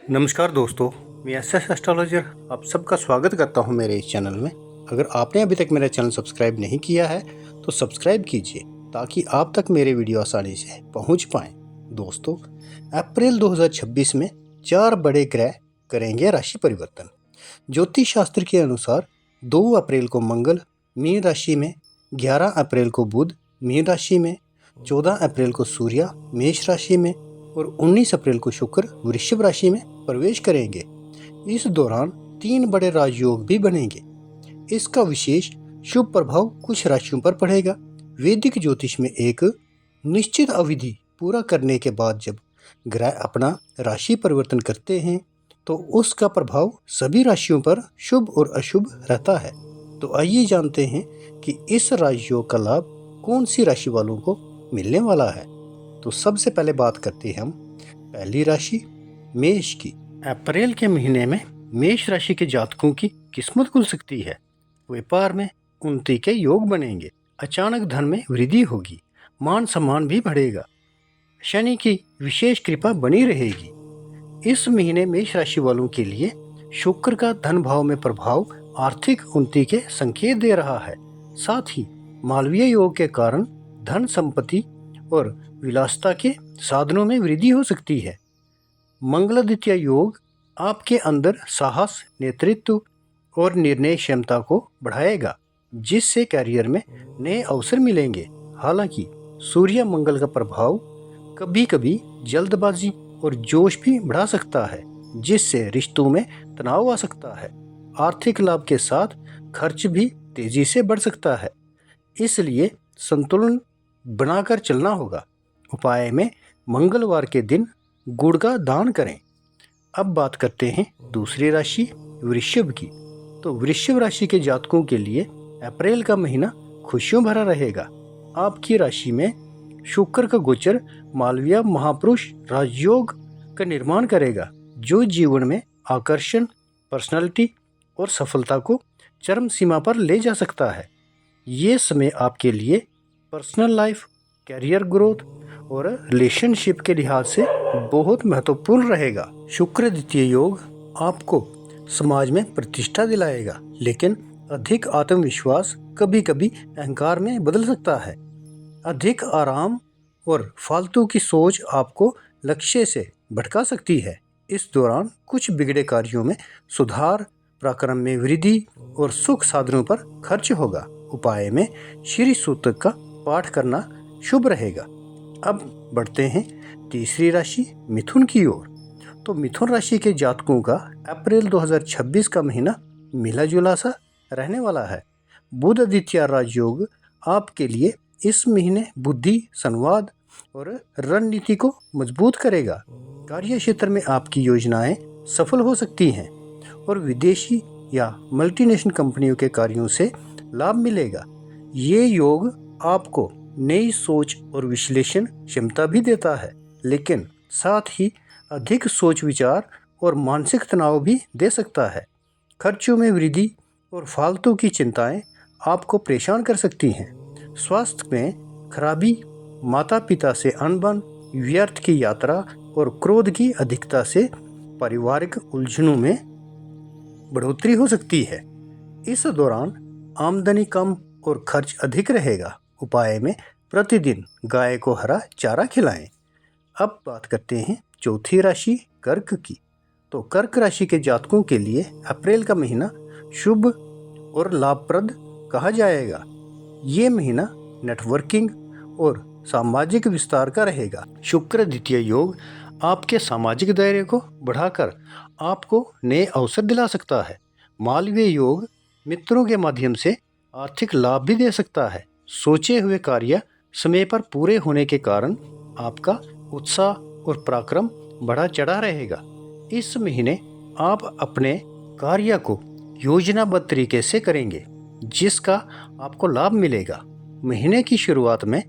नमस्कार दोस्तों, मैं एसएस एस्ट्रोलॉजर आप सबका स्वागत करता हूं मेरे इस चैनल में। अगर आपने अभी तक मेरा चैनल सब्सक्राइब नहीं किया है तो सब्सक्राइब कीजिए ताकि आप तक मेरे वीडियो आसानी से पहुंच पाएं। दोस्तों, अप्रैल 2026 में 4 बड़े ग्रह करेंगे राशि परिवर्तन। ज्योतिष शास्त्र के अनुसार 2 अप्रैल को मंगल मीन राशि में, 11 अप्रैल को बुध मीन राशि में, 14 अप्रैल को सूर्य मेष राशि में और 19 अप्रैल को शुक्र वृषभ राशि में प्रवेश करेंगे। इस दौरान 3 बड़े राजयोग भी बनेंगे। इसका विशेष शुभ प्रभाव कुछ राशियों पर पड़ेगा। वैदिक ज्योतिष में एक निश्चित अवधि पूरा करने के बाद जब ग्रह अपना राशि परिवर्तन करते हैं तो उसका प्रभाव सभी राशियों पर शुभ और अशुभ रहता है। तो आइए जानते हैं कि इस राजयोग का लाभ कौन सी राशि वालों को मिलने वाला है। तो सबसे पहले बात करते हैं हम पहली राशि मेष की। अप्रैल के महीने में मेष राशि के जातकों की किस्मत खुल सकती है। व्यापार में उन्नति के योग बनेंगे। अचानक धन में वृद्धि होगी। मान सम्मान भी बढ़ेगा। शनि की विशेष कृपा बनी रहेगी। इस महीने मेष राशि वालों के लिए शुक्र का धन भाव में प्रभाव आर्थिक उन्नति के संकेत दे रहा है। साथ ही मालवीय योग के कारण धन संपत्ति और विलासिता के साधनों में वृद्धि हो सकती है। मंगलादित्य योग आपके अंदर साहस, नेतृत्व और निर्णय क्षमता को बढ़ाएगा, जिससे करियर में नए अवसर मिलेंगे। हालांकि सूर्य मंगल का प्रभाव कभी कभी जल्दबाजी और जोश भी बढ़ा सकता है, जिससे रिश्तों में तनाव आ सकता है। आर्थिक लाभ के साथ खर्च भी तेजी से बढ़ सकता है, इसलिए संतुलन बनाकर चलना होगा। उपाय में मंगलवार के दिन गुड़ का दान करें। अब बात करते हैं दूसरी राशि वृषभ की। तो वृषभ राशि के जातकों के लिए अप्रैल का महीना खुशियों भरा रहेगा। आपकी राशि में शुक्र का गोचर मालवीय महापुरुष राजयोग का निर्माण करेगा, जो जीवन में आकर्षण, पर्सनालिटी और सफलता को चरम सीमा पर ले जा सकता है। ये समय आपके लिए पर्सनल लाइफ, कैरियर ग्रोथ और रिलेशनशिप के लिहाज से बहुत महत्वपूर्ण रहेगा। शुक्र द्वितीय योग आपको समाज में प्रतिष्ठा दिलाएगा, लेकिन अधिक आत्मविश्वास कभी कभी अहंकार में बदल सकता है। अधिक आराम और फालतू की सोच आपको लक्ष्य से भटका सकती है। इस दौरान कुछ बिगड़े कार्यों में सुधार, पराक्रम में वृद्धि और सुख साधनों पर खर्च होगा। उपाय में श्री सूक्त का पाठ करना शुभ रहेगा। अब बढ़ते हैं तीसरी राशि मिथुन की ओर। तो मिथुन राशि के जातकों का अप्रैल 2026 का महीना मिला जुला सा रहने वाला है। बुध आदित्य राजयोग आपके लिए इस महीने बुद्धि, संवाद और रणनीति को मजबूत करेगा। कार्य क्षेत्र में आपकी योजनाएं सफल हो सकती हैं और विदेशी या मल्टीनेशनल कंपनियों के कार्यों से लाभ मिलेगा। ये योग आपको नई सोच और विश्लेषण क्षमता भी देता है, लेकिन साथ ही अधिक सोच विचार और मानसिक तनाव भी दे सकता है। खर्चों में वृद्धि और फालतू की चिंताएं आपको परेशान कर सकती हैं। स्वास्थ्य में खराबी, माता पिता से अनबन, व्यर्थ की यात्रा और क्रोध की अधिकता से पारिवारिक उलझनों में बढ़ोतरी हो सकती है। इस दौरान आमदनी कम और खर्च अधिक रहेगा। उपाय में प्रतिदिन गाय को हरा चारा खिलाएं। अब बात करते हैं चौथी राशि कर्क की। तो कर्क राशि के जातकों के लिए अप्रैल का महीना शुभ और लाभप्रद कहा जाएगा। ये महीना नेटवर्किंग और सामाजिक विस्तार का रहेगा। शुक्र द्वितीय योग आपके सामाजिक दायरे को बढ़ाकर आपको नए अवसर दिला सकता है। मालवीय योग मित्रों के माध्यम से आर्थिक लाभ भी दे सकता है। सोचे हुए कार्य समय पर पूरे होने के कारण आपका उत्साह और पराक्रम बढ़ा चढ़ा रहेगा। इस महीने आप अपने कार्य को योजनाबद्ध तरीके से करेंगे, जिसका आपको लाभ मिलेगा। महीने की शुरुआत में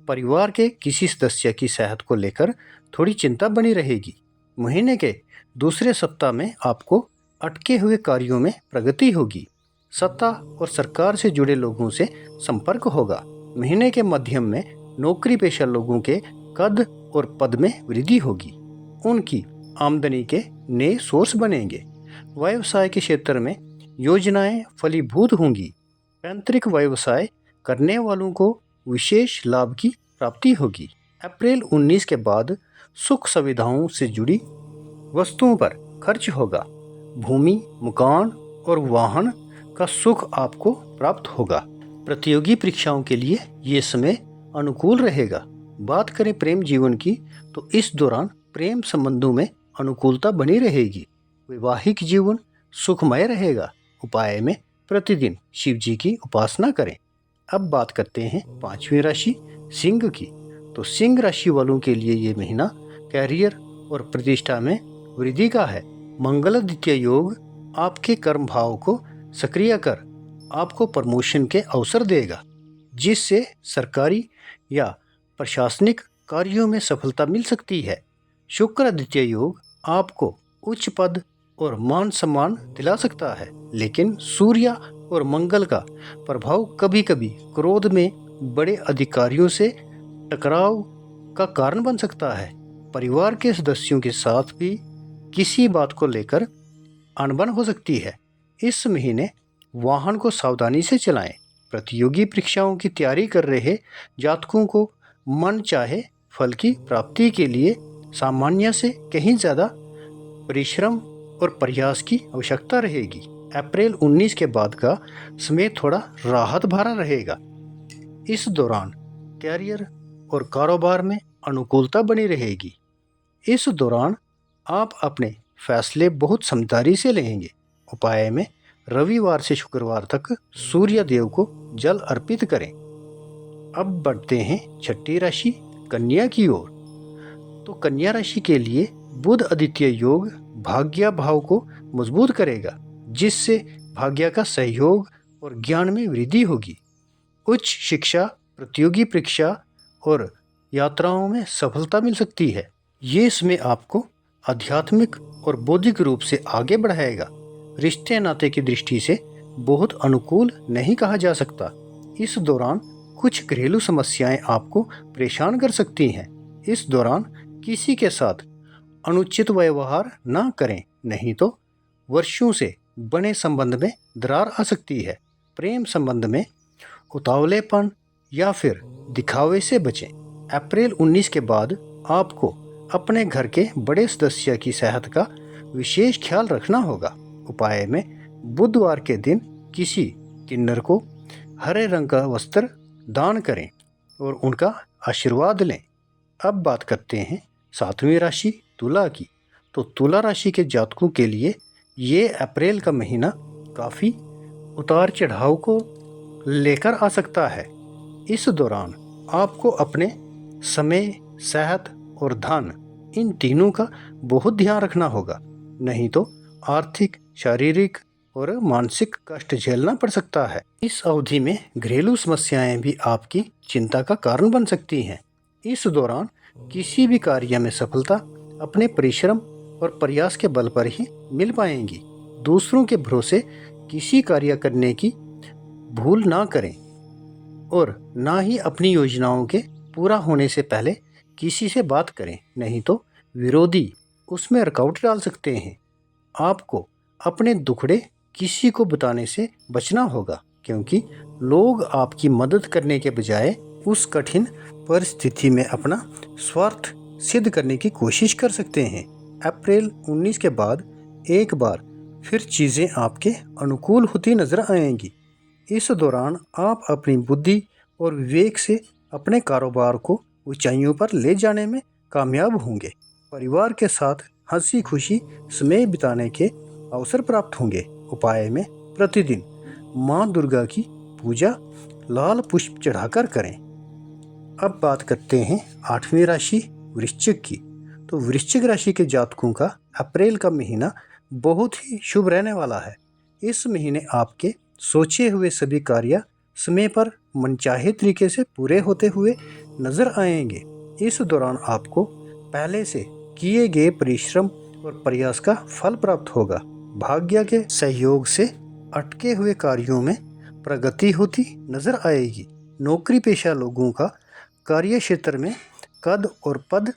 परिवार के किसी सदस्य की सेहत को लेकर थोड़ी चिंता बनी रहेगी। महीने के दूसरे सप्ताह में आपको अटके हुए कार्यों में प्रगति होगी। सत्ता और सरकार से जुड़े लोगों से संपर्क होगा। महीने के मध्यम में नौकरी पेशा लोगों के कद और पद में वृद्धि होगी। उनकी आमदनी के नए सोर्स बनेंगे। व्यवसाय के क्षेत्र में योजनाएं फलीभूत होंगी। पैतृक व्यवसाय करने वालों को विशेष लाभ की प्राप्ति होगी। अप्रैल 19 के बाद सुख सुविधाओं से जुड़ी वस्तुओं पर खर्च होगा। भूमि, मकान और वाहन का सुख आपको प्राप्त होगा। प्रतियोगी परीक्षाओं के लिए ये समय अनुकूल रहेगा। बात करें प्रेम जीवन की, तो इस दौरान प्रेम संबंधों में अनुकूलता बनी रहेगी। वैवाहिक जीवन सुखमय रहेगा। उपाय में प्रतिदिन शिव जी की उपासना करें। अब बात करते हैं पांचवी राशि सिंह की। तो सिंह राशि वालों के लिए ये महीना कैरियर और प्रतिष्ठा में वृद्धि का है। मंगलादित्य योग आपके कर्म भाव को सक्रिय कर आपको प्रमोशन के अवसर देगा, जिससे सरकारी या प्रशासनिक कार्यों में सफलता मिल सकती है। शुक्रादित्य योग आपको उच्च पद और मान सम्मान दिला सकता है, लेकिन सूर्य और मंगल का प्रभाव कभी कभी क्रोध में बड़े अधिकारियों से टकराव का कारण बन सकता है। परिवार के सदस्यों के साथ भी किसी बात को लेकर अनबन हो सकती है। इस महीने वाहन को सावधानी से चलाएं। प्रतियोगी परीक्षाओं की तैयारी कर रहे जातकों को मन चाहे फल की प्राप्ति के लिए सामान्य से कहीं ज़्यादा परिश्रम और प्रयास की आवश्यकता रहेगी। अप्रैल 19 के बाद का समय थोड़ा राहत भरा रहेगा। इस दौरान कैरियर और कारोबार में अनुकूलता बनी रहेगी। इस दौरान आप अपने फैसले बहुत समझदारी से लेंगे। उपाय में रविवार से शुक्रवार तक सूर्य देव को जल अर्पित करें। अब बढ़ते हैं छठी राशि कन्या की ओर। तो कन्या राशि के लिए बुध आदित्य योग भाग्य भाव को मजबूत करेगा, जिससे भाग्य का सहयोग और ज्ञान में वृद्धि होगी। उच्च शिक्षा, प्रतियोगी परीक्षा और यात्राओं में सफलता मिल सकती है। ये समय आपको आध्यात्मिक और बौद्धिक रूप से आगे बढ़ाएगा। रिश्ते नाते की दृष्टि से बहुत अनुकूल नहीं कहा जा सकता। इस दौरान कुछ घरेलू समस्याएं आपको परेशान कर सकती हैं। इस दौरान किसी के साथ अनुचित व्यवहार ना करें, नहीं तो वर्षों से बने संबंध में दरार आ सकती है। प्रेम संबंध में उतावलेपन या फिर दिखावे से बचें। अप्रैल 19 के बाद आपको अपने घर के बड़े सदस्य की सेहत का विशेष ख्याल रखना होगा। उपाय में बुधवार के दिन किसी किन्नर को हरे रंग का वस्त्र दान करें और उनका आशीर्वाद लें। अब बात करते हैं सातवीं राशि तुला की। तो तुला राशि के जातकों के लिए ये अप्रैल का महीना काफ़ी उतार चढ़ाव को लेकर आ सकता है। इस दौरान आपको अपने समय, सेहत और धन, इन तीनों का बहुत ध्यान रखना होगा, नहीं तो आर्थिक, शारीरिक और मानसिक कष्ट झेलना पड़ सकता है। इस अवधि में घरेलू समस्याएं भी आपकी चिंता का कारण बन सकती हैं। इस दौरान किसी भी कार्य में सफलता अपने परिश्रम और प्रयास के बल पर ही मिल पाएंगी। दूसरों के भरोसे किसी कार्य करने की भूल ना करें और ना ही अपनी योजनाओं के पूरा होने से पहले किसी से बात करें, नहीं तो विरोधी उसमें रुकावट डाल सकते हैं। आपको अपने दुखड़े किसी को बताने से बचना होगा, क्योंकि लोग आपकी मदद करने के बजाय उस कठिन परिस्थिति में अपना स्वार्थ सिद्ध करने की कोशिश कर सकते हैं। अप्रैल 19 के बाद एक बार फिर चीज़ें आपके अनुकूल होती नजर आएंगी। इस दौरान आप अपनी बुद्धि और विवेक से अपने कारोबार को ऊंचाइयों पर ले जाने में कामयाब होंगे। परिवार के साथ हंसी खुशी समय बिताने के अवसर प्राप्त होंगे। उपाय में प्रतिदिन माँ दुर्गा की पूजा लाल पुष्प चढ़ाकर करें। अब बात करते हैं आठवीं राशि वृश्चिक की। तो वृश्चिक राशि के जातकों का अप्रैल का महीना बहुत ही शुभ रहने वाला है। इस महीने आपके सोचे हुए सभी कार्य समय पर मनचाहे तरीके से पूरे होते हुए नजर आएंगे। इस दौरान आपको पहले से किए गए परिश्रम और प्रयास का फल प्राप्त होगा। भाग्य के सहयोग से अटके हुए कार्यों में प्रगति होती नजर आएगी। नौकरी पेशा लोगों का कार्य क्षेत्र में कद और पद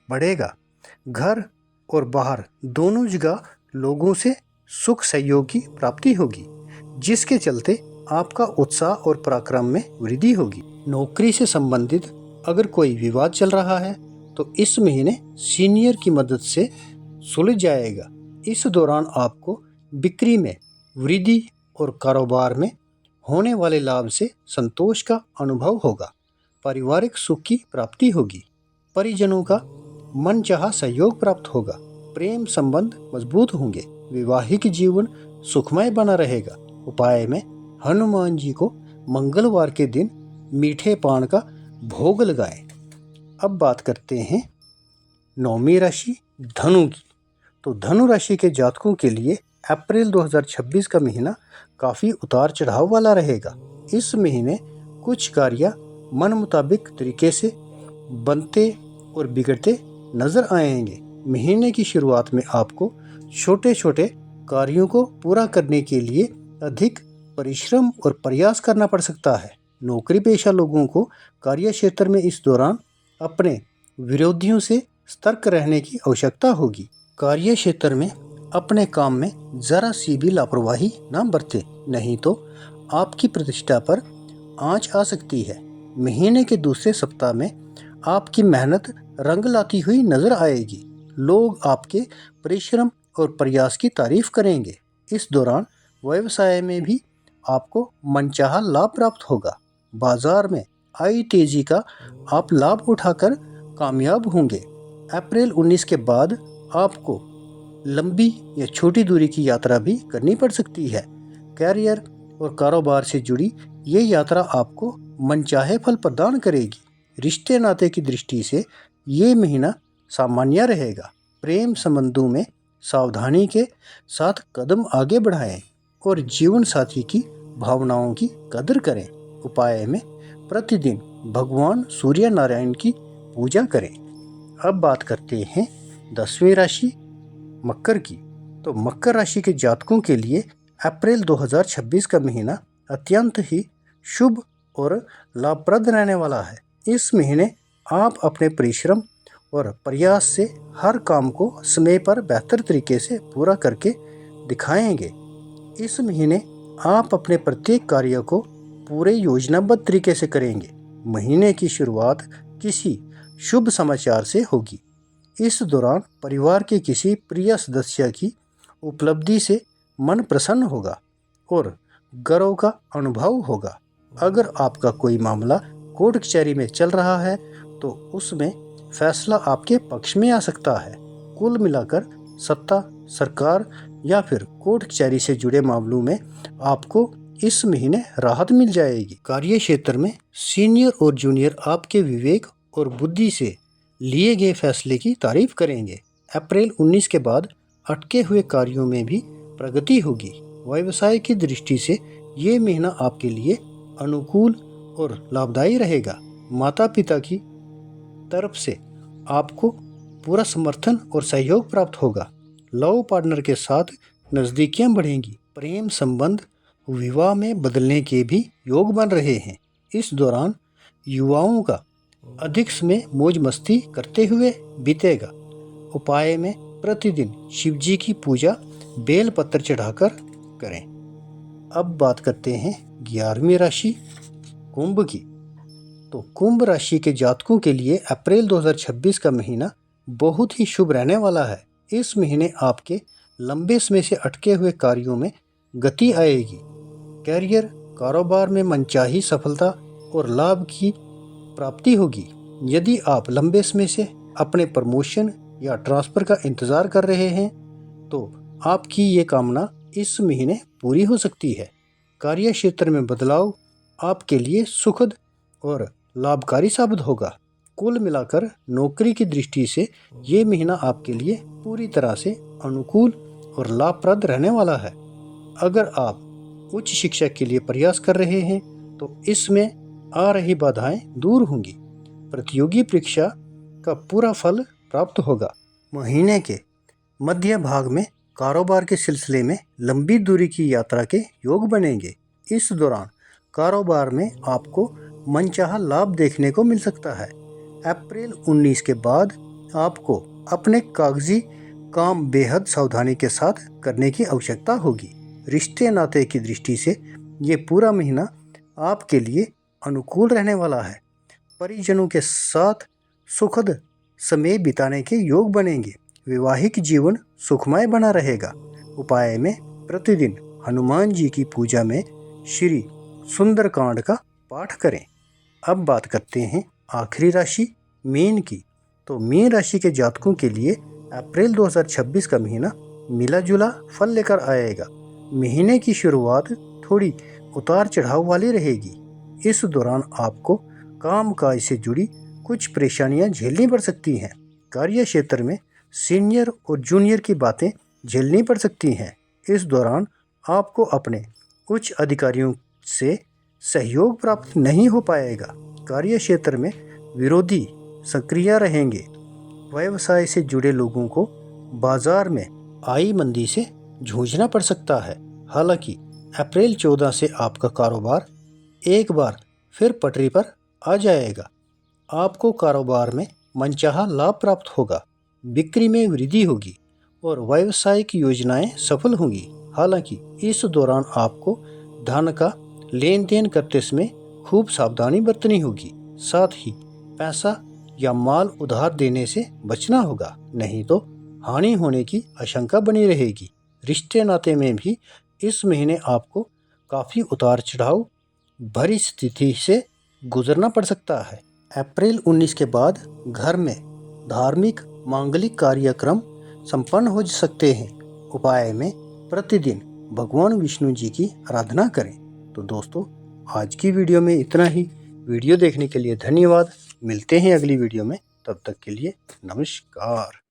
बढ़ेगा। घर और बाहर दोनों जगह लोगों से सुख सहयोग की प्राप्ति होगी, जिसके चलते आपका उत्साह और पराक्रम में वृद्धि होगी। नौकरी से संबंधित अगर कोई विवाद चल रहा है तो इस महीने सीनियर की मदद से सुलझ जाएगा। इस दौरान आपको बिक्री में वृद्धि और कारोबार में होने वाले लाभ से संतोष का अनुभव होगा। पारिवारिक सुख की प्राप्ति होगी। परिजनों का मनचाहा सहयोग प्राप्त होगा। प्रेम संबंध मजबूत होंगे। वैवाहिक जीवन सुखमय बना रहेगा। उपाय में हनुमान जी को मंगलवार के दिन मीठे पान का भोग लगाएं। अब बात करते हैं 9वीं राशि धनु की। तो धनु राशि के जातकों के लिए अप्रैल 2026 का महीना काफ़ी उतार चढ़ाव वाला रहेगा। इस महीने कुछ कार्य मन मुताबिक तरीके से बनते और बिगड़ते नजर आएंगे। महीने की शुरुआत में आपको छोटे छोटे कार्यों को पूरा करने के लिए अधिक परिश्रम और प्रयास करना पड़ सकता है। नौकरी पेशा लोगों को कार्य क्षेत्र में इस दौरान अपने विरोधियों से सतर्क रहने की आवश्यकता होगी। कार्य क्षेत्र में अपने काम में जरा सी भी लापरवाही न बरतें, नहीं तो आपकी प्रतिष्ठा पर आंच आ सकती है। महीने के दूसरे सप्ताह में आपकी मेहनत रंग लाती हुई नजर आएगी। लोग आपके परिश्रम और प्रयास की तारीफ करेंगे। इस दौरान व्यवसाय में भी आपको मनचाहा लाभ प्राप्त होगा। बाजार में आई तेजी का आप लाभ उठाकर कामयाब होंगे। अप्रैल 19 के बाद आपको लंबी या छोटी दूरी की यात्रा भी करनी पड़ सकती है। कैरियर और कारोबार से जुड़ी ये यात्रा आपको मनचाहे फल प्रदान करेगी। रिश्ते नाते की दृष्टि से ये महीना सामान्य रहेगा। प्रेम संबंधों में सावधानी के साथ कदम आगे बढ़ाएं और जीवन साथी की भावनाओं की कदर करें। उपाय में प्रतिदिन भगवान सूर्य नारायण की पूजा करें। अब बात करते हैं 10वीं राशि मकर की। तो मकर राशि के जातकों के लिए अप्रैल 2026 का महीना अत्यंत ही शुभ और लाभप्रद रहने वाला है। इस महीने आप अपने परिश्रम और प्रयास से हर काम को समय पर बेहतर तरीके से पूरा करके दिखाएंगे। इस महीने आप अपने प्रत्येक कार्य को पूरे योजनाबद्ध तरीके से करेंगे। महीने की शुरुआत किसी शुभ समाचार से होगी। इस दौरान परिवार के किसी प्रिय सदस्य की उपलब्धि से मन प्रसन्न होगा और गर्व का अनुभव होगा। अगर आपका कोई मामला कोर्ट कचहरी में चल रहा है तो उसमें फैसला आपके पक्ष में आ सकता है। कुल मिलाकर सत्ता, सरकार या फिर कोर्ट कचहरी से जुड़े मामलों में आपको इस महीने राहत मिल जाएगी। कार्य क्षेत्र में सीनियर और जूनियर आपके विवेक और बुद्धि से लिए गए फैसले की तारीफ करेंगे। अप्रैल 19 के बाद अटके हुए कार्यों में भी प्रगति होगी। व्यवसाय की दृष्टि से ये महीना आपके लिए अनुकूल और लाभदायी रहेगा। माता पिता की तरफ से आपको पूरा समर्थन और सहयोग प्राप्त होगा। लव पार्टनर के साथ नज़दीकियां बढ़ेंगी। प्रेम संबंध विवाह में बदलने के भी योग बन रहे हैं। इस दौरान युवाओं का अधिक समय मौज मस्ती करते हुए बीतेगा। उपाय में प्रतिदिन शिव जी की पूजा बेल पत्र चढ़ाकर करें। अब बात करते हैं 11वीं राशि कुंभ की। तो कुंभ राशि के जातकों के लिए अप्रैल 2026 का महीना बहुत ही शुभ रहने वाला है। इस महीने आपके लंबे समय से अटके हुए कार्यों में गति आएगी। कैरियर, कारोबार में मनचाही सफलता और लाभ की प्राप्ति होगी। यदि आप लंबे समय से अपने प्रमोशन या ट्रांसफ़र का इंतज़ार कर रहे हैं तो आपकी ये कामना इस महीने पूरी हो सकती है। कार्य क्षेत्र में बदलाव आपके लिए सुखद और लाभकारी साबित होगा। कुल मिलाकर नौकरी की दृष्टि से ये महीना आपके लिए पूरी तरह से अनुकूल और लाभप्रद रहने वाला है। अगर आप उच्च शिक्षा के लिए प्रयास कर रहे हैं तो इसमें आ रही बाधाएं दूर होंगी। प्रतियोगी परीक्षा का पूरा फल प्राप्त होगा। महीने के मध्य भाग में कारोबार के सिलसिले में लंबी दूरी की यात्रा के योग बनेंगे। इस दौरान कारोबार में आपको मनचाहा लाभ देखने को मिल सकता है। अप्रैल 19 के बाद आपको अपने कागजी काम बेहद सावधानी के साथ करने की आवश्यकता होगी। रिश्ते नाते की दृष्टि से ये पूरा महीना आपके लिए अनुकूल रहने वाला है। परिजनों के साथ सुखद समय बिताने के योग बनेंगे। वैवाहिक जीवन सुखमय बना रहेगा। उपाय में प्रतिदिन हनुमान जी की पूजा में श्री सुंदरकांड का पाठ करें। अब बात करते हैं आखिरी राशि मीन की। तो मीन राशि के जातकों के लिए अप्रैल 2026 का महीना मिला जुला फल लेकर आएगा। महीने की शुरुआत थोड़ी उतार चढ़ाव वाली रहेगी। इस दौरान आपको काम काज से जुड़ी कुछ परेशानियां झेलनी पड़ सकती हैं। कार्य क्षेत्र में सीनियर और जूनियर की बातें झेलनी पड़ सकती हैं। इस दौरान आपको अपने उच्च अधिकारियों से सहयोग प्राप्त नहीं हो पाएगा। कार्य क्षेत्र में विरोधी सक्रिय रहेंगे। व्यवसाय से जुड़े लोगों को बाजार में आई मंदी से जूझना पड़ सकता है। हालांकि अप्रैल 14 से आपका कारोबार एक बार फिर पटरी पर आ जाएगा। आपको कारोबार में मनचाहा लाभ प्राप्त होगा। बिक्री में वृद्धि होगी और व्यावसायिक योजनाएं सफल होंगी। हालांकि इस दौरान आपको धन का लेन देन करते समय खूब सावधानी बरतनी होगी। साथ ही पैसा या माल उधार देने से बचना होगा, नहीं तो हानि होने की आशंका बनी रहेगी। रिश्ते नाते में भी इस महीने आपको काफ़ी उतार चढ़ाव भरी स्थिति से गुजरना पड़ सकता है। अप्रैल 19 के बाद घर में धार्मिक मांगलिक कार्यक्रम संपन्न हो सकते हैं। उपाय में प्रतिदिन भगवान विष्णु जी की आराधना करें। तो दोस्तों, आज की वीडियो में इतना ही। वीडियो देखने के लिए धन्यवाद। मिलते हैं अगली वीडियो में। तब तक के लिए नमस्कार।